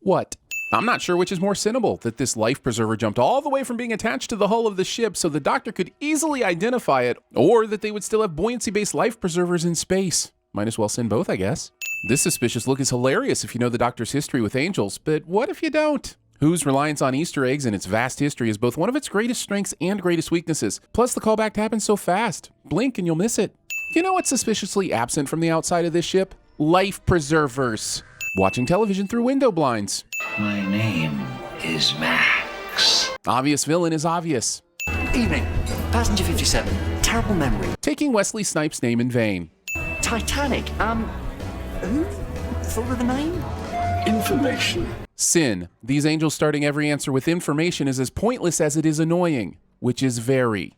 What? I'm not sure which is more sinnable, that this life preserver jumped all the way from being attached to the hull of the ship so the doctor could easily identify it, or that they would still have buoyancy-based life preservers in space. Might as well sin both, I guess. This suspicious look is hilarious if you know the doctor's history with angels, but what if you don't? Who's reliance on Easter eggs and its vast history is both one of its greatest strengths and greatest weaknesses. Plus, the callback happens so fast. Blink and you'll miss it. You know what's suspiciously absent from the outside of this ship? Life preservers. Watching television through window blinds. My name is Max. Obvious villain is obvious. Evening. Passenger 57. Terrible memory. Taking Wesley Snipes' name in vain. Titanic. Who thought of the name? Information. Sin. These angels starting every answer with information is as pointless as it is annoying, which is very.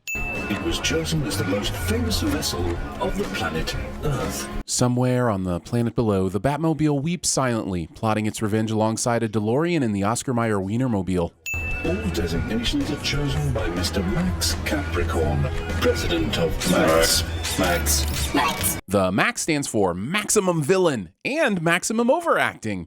It was chosen as the most famous vessel of the planet Earth. Somewhere on the planet below, the Batmobile weeps silently, plotting its revenge alongside a DeLorean and the Oscar Mayer Wienermobile. All designations are chosen by Mr. Max Capricorn, president of Max. The Max stands for Maximum Villain and Maximum Overacting.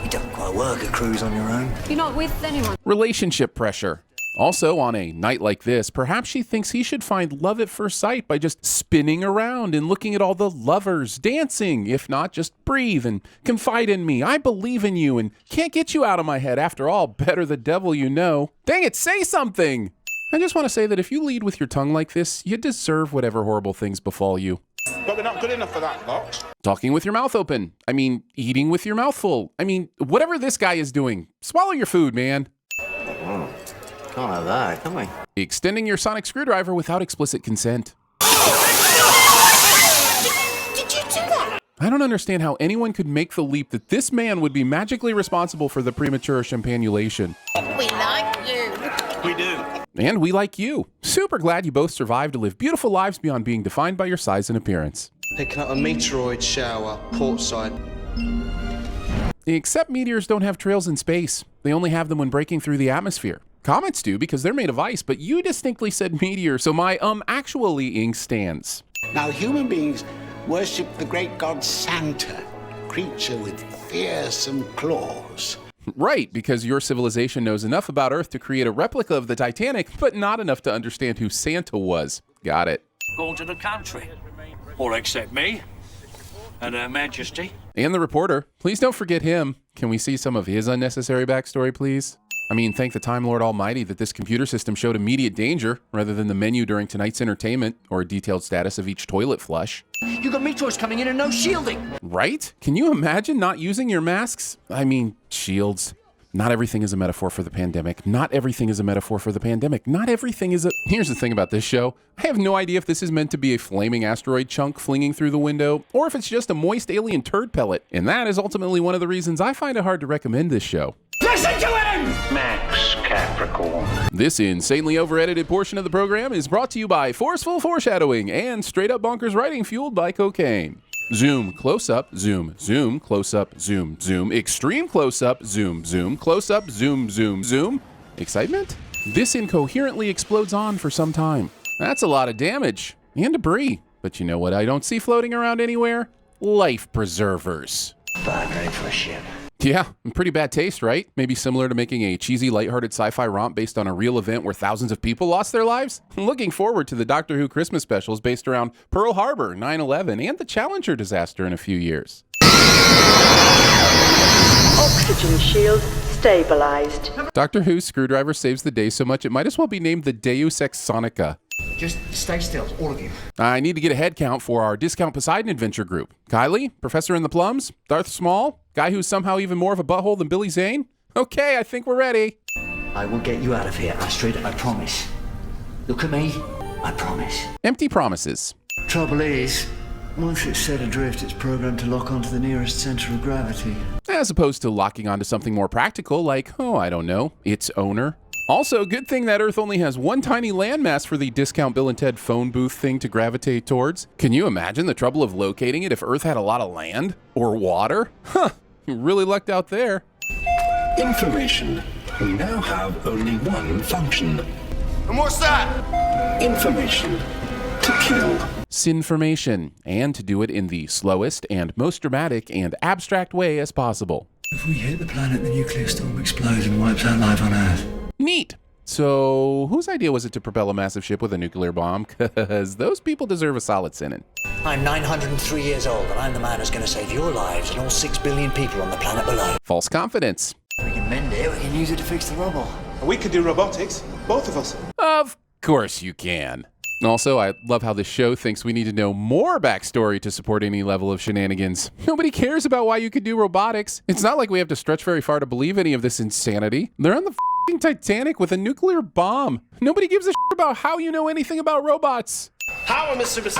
You don't quite work a cruise on your own. You're not with anyone. Relationship pressure. Also, on a night like this, perhaps she thinks he should find love at first sight by just spinning around and looking at all the lovers dancing. If not, just breathe and confide in me. I believe in you and can't get you out of my head. After all, better the devil you know. Dang it, say something! I just want to say that if you lead with your tongue like this, you deserve whatever horrible things befall you. But we're not good enough for that, Box. Talking with your mouth open. I mean, eating with your mouth full. I mean, whatever this guy is doing, swallow your food, man. Can't have that, can we? Extending your sonic screwdriver without explicit consent. Did you do that? I don't understand how anyone could make the leap that this man would be magically responsible for the premature champagnulation. We like you. We do. And we like you. Super glad you both survived to live beautiful lives beyond being defined by your size and appearance. Picking up a meteoroid shower, portside. Except meteors don't have trails in space. They only have them when breaking through the atmosphere. Comets do because they're made of ice, but you distinctly said meteor, so my actually-ing stands. Now, human beings worship the great god Santa, a creature with fearsome claws. Right, because your civilization knows enough about Earth to create a replica of the Titanic, but not enough to understand who Santa was. Got it. Go to the country. All except me and Her Majesty. And the reporter. Please don't forget him. Can we see some of his unnecessary backstory, please? I mean, thank the Time Lord Almighty that this computer system showed immediate danger rather than the menu during tonight's entertainment or a detailed status of each toilet flush. You got meteors coming in and no shielding. Right? Can you imagine not using your masks? I mean, shields. Not everything is a metaphor for the pandemic. Not everything is a metaphor for the pandemic. Not everything is a... Here's the thing about this show. I have no idea if this is meant to be a flaming asteroid chunk flinging through the window, or if it's just a moist alien turd pellet. And that is ultimately one of the reasons I find it hard to recommend this show. Listen to him! Max Capricorn. This insanely over-edited portion of the program is brought to you by forceful foreshadowing and straight-up bonkers writing fueled by cocaine. Zoom, close-up, zoom, zoom, close-up, zoom, zoom, extreme close-up, zoom, zoom, close-up, zoom, zoom, zoom. Excitement? This incoherently explodes on for some time. That's a lot of damage and debris. But you know what I don't see floating around anywhere? Life preservers. Bad ready for a ship. Yeah, pretty bad taste, right? Maybe similar to making a cheesy, lighthearted sci-fi romp based on a real event where thousands of people lost their lives. Looking forward to the Doctor Who Christmas specials based around Pearl Harbor, 9/11, and the Challenger disaster in a few years. Oxygen shield stabilized. Doctor Who's screwdriver saves the day so much it might as well be named the Deus Ex Sonica. Just stay still, all of you. I need to get a head count for our Discount Poseidon Adventure group. Kylie, Professor in the Plums, Darth Small, guy who's somehow even more of a butthole than Billy Zane. Okay, I think we're ready. I will get you out of here, Astrid, I promise. Look at me, I promise. Empty promises. Trouble is, once it's set adrift, it's programmed to lock onto the nearest center of gravity. As opposed to locking onto something more practical like, oh, I don't know, its owner. Also, good thing that Earth only has one tiny landmass for the Discount Bill and Ted phone booth thing to gravitate towards. Can you imagine the trouble of locating it if Earth had a lot of land? Or water? Huh, you really lucked out there. Information. We now have only one function. And what's that? Information. To kill. sinformation, and to do it in the slowest and most dramatic and abstract way as possible. If we hit the planet, the nuclear storm explodes and wipes out life on Earth. Neat. So, whose idea was it to propel a massive ship with a nuclear bomb? Because those people deserve a solid sinning. I'm 903 years old, and I'm the man who's going to save your lives and all 6 billion people on the planet below. False confidence. We can mend it, we can use it to fix the rubble. We could do robotics, both of us. Of course you can. Also, I love how the show thinks we need to know more backstory to support any level of shenanigans. Nobody cares about why you could do robotics. It's not like we have to stretch very far to believe any of this insanity. They're on the f***ing Titanic with a nuclear bomb. Nobody gives a shit about how you know anything about robots. How am I that's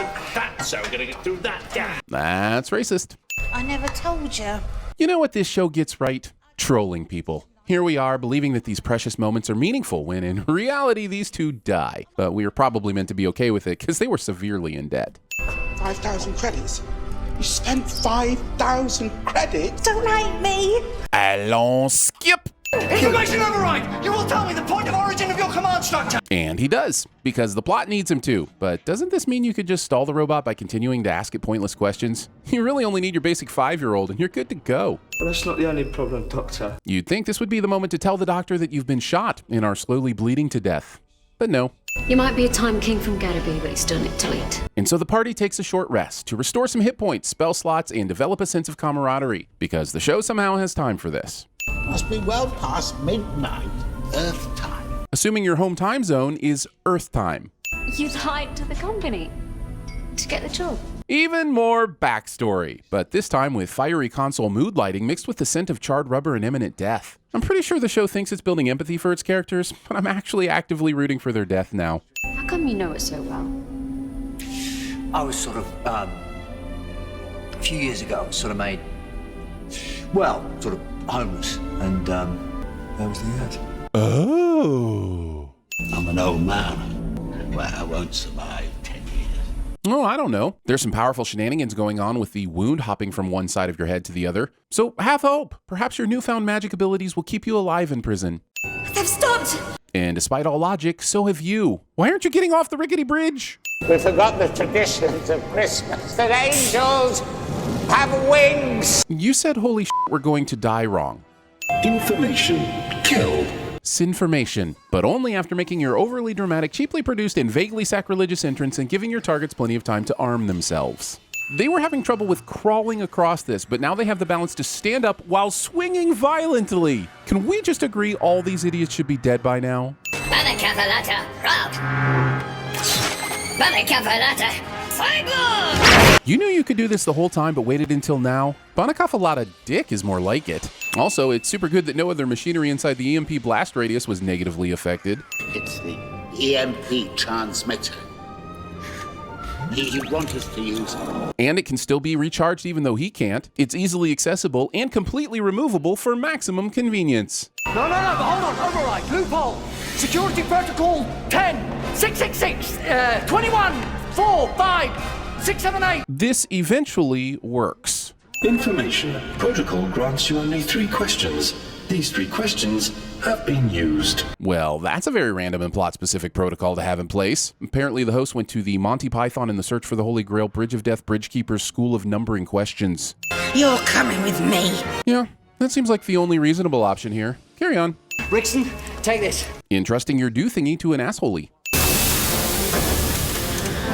how we're gonna get through that gap? That's racist. I never told you. You know what this show gets right? Trolling people. Here we are, believing that these precious moments are meaningful, when in reality, these two die. But we are probably meant to be okay with it, because they were severely in debt. 5,000 credits? You spent 5,000 credits? Don't hate me. Allons, skip! Information override! You will tell me the point of origin of your command structure! And he does, because the plot needs him to. But doesn't this mean you could just stall the robot by continuing to ask it pointless questions? You really only need your basic 5-year-old and you're good to go. Well, that's not the only problem, Doctor. You'd think this would be the moment to tell the doctor that you've been shot and are slowly bleeding to death. But no. You might be a time king from Garrowby, but you still need to eat. And so the party takes a short rest to restore some hit points, spell slots, and develop a sense of camaraderie, because the show somehow has time for this. Must be well past midnight, Earth time. Assuming your home time zone is Earth time. You lied to the company to get the job. Even more backstory, but this time with fiery console mood lighting mixed with the scent of charred rubber and imminent death. I'm pretty sure the show thinks it's building empathy for its characters, but I'm actually actively rooting for their death now. How come you know it so well? I was sort of, a few years ago, I was sort of made, well, sort of homeless, and, That was the end. Oh. I'm an old man. Well, I won't survive 10 years. Oh, I don't know. There's some powerful shenanigans going on with the wound hopping from one side of your head to the other. So have hope. Perhaps your newfound magic abilities will keep you alive in prison. They've stopped. And despite all logic, so have you. Why aren't you getting off the rickety bridge? We forgot the traditions of Christmas, that angels have wings. You said holy shit, we're going to die wrong. Information kill. Sinformation, but only after making your overly dramatic, cheaply produced, and vaguely sacrilegious entrance and giving your targets plenty of time to arm themselves. They were having trouble with crawling across this, but now they have the balance to stand up while swinging violently. Can we just agree all these idiots should be dead by now? You knew you could do this the whole time, but waited until now? Banakafalata dick is more like it. Also, it's super good that no other machinery inside the EMP blast radius was negatively affected. It's the EMP transmitter. You want us to use it. And it can still be recharged even though he can't. It's easily accessible and completely removable for maximum convenience. No, but hold on, override, loophole, security protocol 10, 666, 21, 4, 5, 6, 7, 8. This eventually works. Information protocol grants you only 3 questions. These 3 questions have been used. Well, that's a very random and plot-specific protocol to have in place. Apparently, the host went to the Monty Python and the Search for the Holy Grail Bridge of Death Bridgekeeper's School of Numbering Questions. You're coming with me. Yeah, that seems like the only reasonable option here. Carry on. Rickson, take this. Entrusting your do thingy to an assholey.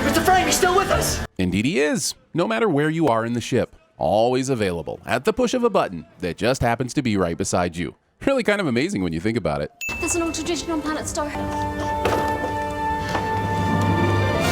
Mr. Frame, he's still with us? Indeed he is, no matter where you are in the ship. Always available, at the push of a button that just happens to be right beside you. Really kind of amazing when you think about it. There's an old tradition on Planet Star.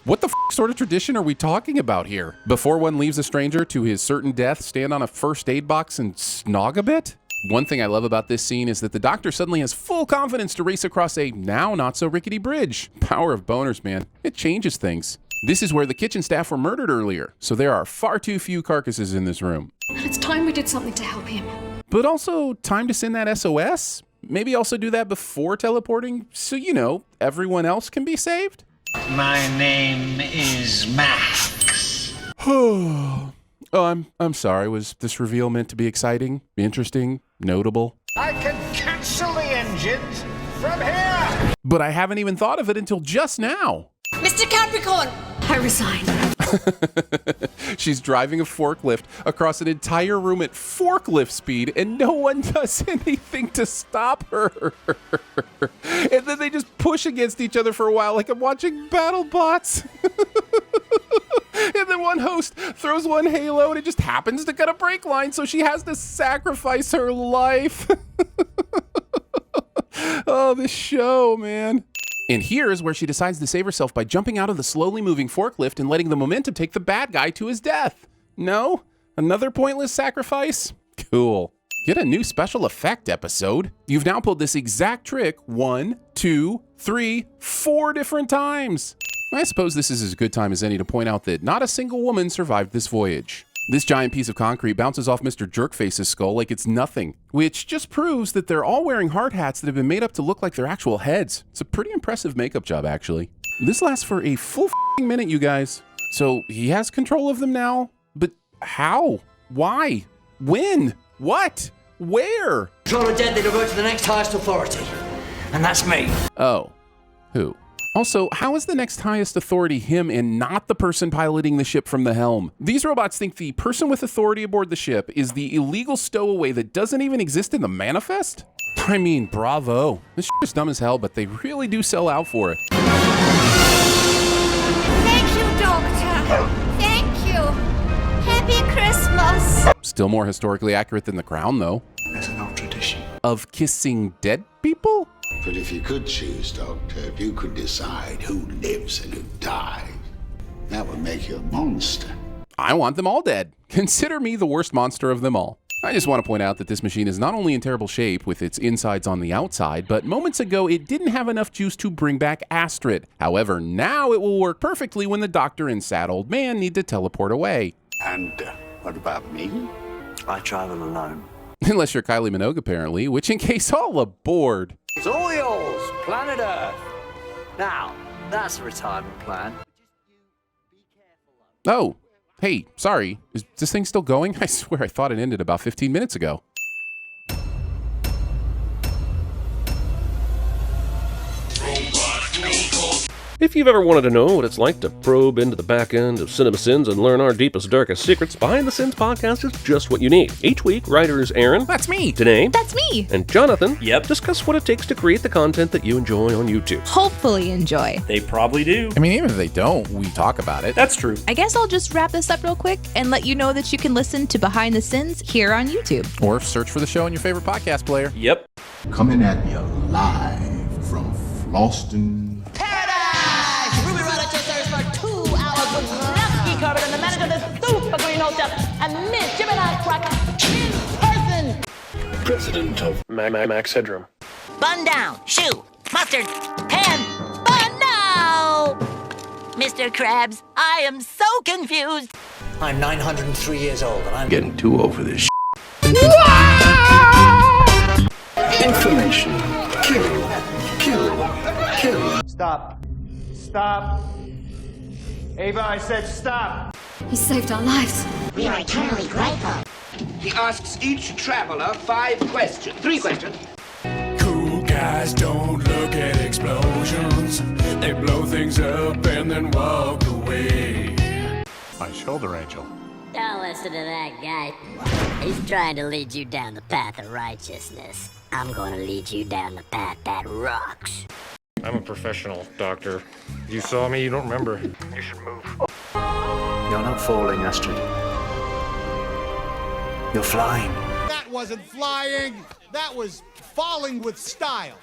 What the sort of tradition are we talking about here? Before one leaves a stranger to his certain death, stand on a first aid box and snog a bit? One thing I love about this scene is that the doctor suddenly has full confidence to race across a now not so rickety bridge. Power of boners, man. It changes things. This is where the kitchen staff were murdered earlier, so there are far too few carcasses in this room. And it's time we did something to help him. But also time to send that SOS? Maybe also do that before teleporting, so you know, everyone else can be saved? My name is Max. Oh, I'm sorry. Was this reveal meant to be exciting, interesting, notable? I can cancel the engines from here. But I haven't even thought of it until just now. Mr. Capricorn. I resign. She's driving a forklift across an entire room at forklift speed, and no one does anything to stop her. And then they just push against each other for a while like I'm watching battle bots. And then one host throws one halo and it just happens to cut a brake line, so she has to sacrifice her life. Oh, this show, man. And here is where she decides to save herself by jumping out of the slowly moving forklift and letting the momentum take the bad guy to his death. No? Another pointless sacrifice? Cool. Get a new special effect episode. You've now pulled this exact trick 1, 2, 3, 4 different times. I suppose this is as good time as any to point out that not a single woman survived this voyage. This giant piece of concrete bounces off Mr. Jerkface's skull like it's nothing, which just proves that they're all wearing hard hats that have been made up to look like their actual heads. It's a pretty impressive makeup job, actually. This lasts for a full minute, you guys. So he has control of them now? But how? Why? When? What? Where? Control are dead, they revert to the next highest authority. And that's me. Oh. Who? Also, how is the next highest authority him and not the person piloting the ship from the helm? These robots think the person with authority aboard the ship is the illegal stowaway that doesn't even exist in the manifest? I mean, bravo. This shit is dumb as hell, but they really do sell out for it. Thank you, Doctor. Thank you. Happy Christmas. Still more historically accurate than The Crown, though. There's an old tradition. Of kissing dead people? But if you could choose, Doctor, if you could decide who lives and who dies, that would make you a monster. I want them all dead. Consider me the worst monster of them all. I just want to point out that this machine is not only in terrible shape with its insides on the outside, but moments ago it didn't have enough juice to bring back Astrid. However, now it will work perfectly when the doctor and sad old man need to teleport away. And what about me? I travel alone. Unless you're Kylie Minogue, apparently, which in case all aboard. It's all yours, planet Earth. Now, that's a retirement plan. Oh, hey, sorry. Is this thing still going? I swear I thought it ended about 15 minutes ago. If you've ever wanted to know what it's like to probe into the back end of TVSins and learn our deepest, darkest secrets, Behind the Sins podcast is just what you need. Each week, writers Aaron, that's me, Danae, that's me, and Jonathan, discuss what it takes to create the content that you enjoy on YouTube. Hopefully enjoy. They probably do. I mean, even if they don't, we talk about it. That's true. I guess I'll just wrap this up real quick and let you know that you can listen to Behind the Sins here on YouTube. Or search for the show in your favorite podcast player. Yep. Coming at you live from Floston. Ruby Rod at your service for 2 hours with Lusky covered and the manager of the Super Green Hotel and Miss Gemini Cracker in person. President of Max Headroom. Bun down, shoe, mustard, pen, bun now! Mr. Krabs, I am so confused. I'm 903 years old and I'm Getting too over this Information. Kill. Stop. Stop. Ava, I said stop. He saved our lives. We are eternally grateful. He asks each traveler 5 questions. 3 questions. Cool guys don't look at explosions. They blow things up and then walk away. My shoulder angel. Don't listen to that guy. He's trying to lead you down the path of righteousness. I'm gonna lead you down the path that rocks. I'm a professional, Doctor. You saw me, you don't remember. You should move. You're not falling, Astrid. You're flying. That wasn't flying. That was falling with style.